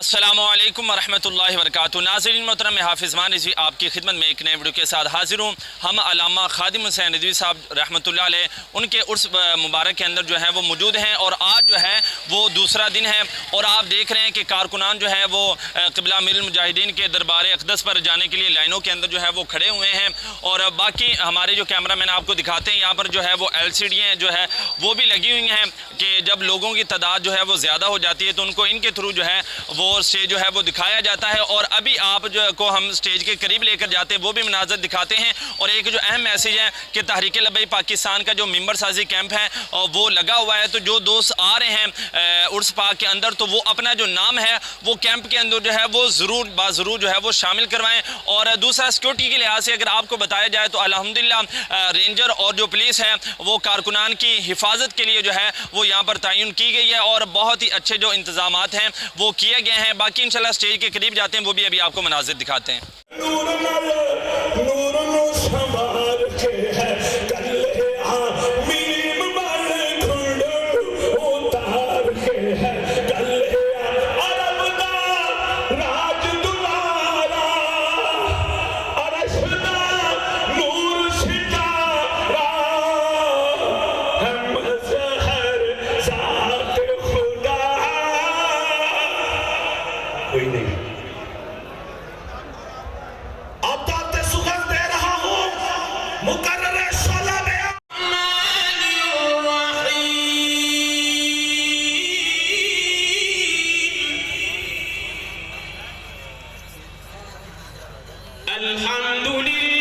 अस्सलामुअलैकुम वरहमतुल्लाहि वबरकातुहू। नाज़रीन मोहतरम, मैं हाफिज ज़मान रिज़वी आपकी खिदमत में एक नए वीडियो के साथ हाजिर हूँ। हम अल्लामा खादिम हुसैन रिज़वी साहब रहमतुल्लाह अलैह उनके उर्स मुबारक के अंदर जो है वो मौजूद हैं और आज जो है वो दूसरा दिन है और आप देख रहे हैं कि कारकुनान जो है वो क़िबला अमीरुल मुजाहिदीन के दरबार अक़दस पर जाने के लिए लाइनों के अंदर जो है वो खड़े हुए हैं। और बाकी हमारे जो कैमरा मैन आपको दिखाते हैं, यहाँ पर जो है वो LCD जो है वो भी लगी हुई हैं कि जब लोगों की तादाद जो है वो ज़्यादा हो जाती है तो उनको इनके थ्रू जो है वो स्टेज जो है वो दिखाया जाता है। और अभी आप जो को हम स्टेज के करीब लेकर जाते हैं वो भी मनाज़र दिखाते हैं। और एक जो अहम मैसेज है कि तहरीक लबई पाकिस्तान का जो मेंबर साजी कैंप है वो लगा हुआ है, तो जो दोस्त आ रहे हैं उर्स पाक के अंदर तो वो अपना जो नाम है वो कैंप के अंदर जो है वो ज़रूर जो है वो शामिल करवाएं। और दूसरा, सिक्योरिटी के लिहाज से अगर आपको बताया जाए तो अल्हम्दुलिल्लाह रेंजर और जो पुलिस है वो कारकुनान की हिफाजत के लिए जो है वो यहाँ पर तयन की गई है और बहुत ही अच्छे जो इंतजामात हैं वो किए गए हैं। बाकी इंशाल्लाह स्टेज के करीब जाते हैं, वो भी अभी आपको मनाजिर दिखाते हैं। कोई नहीं, अब दाते सुगंध दे रहा हूं मुकर्रर शोला में। अल्हम्दुलिल्लाह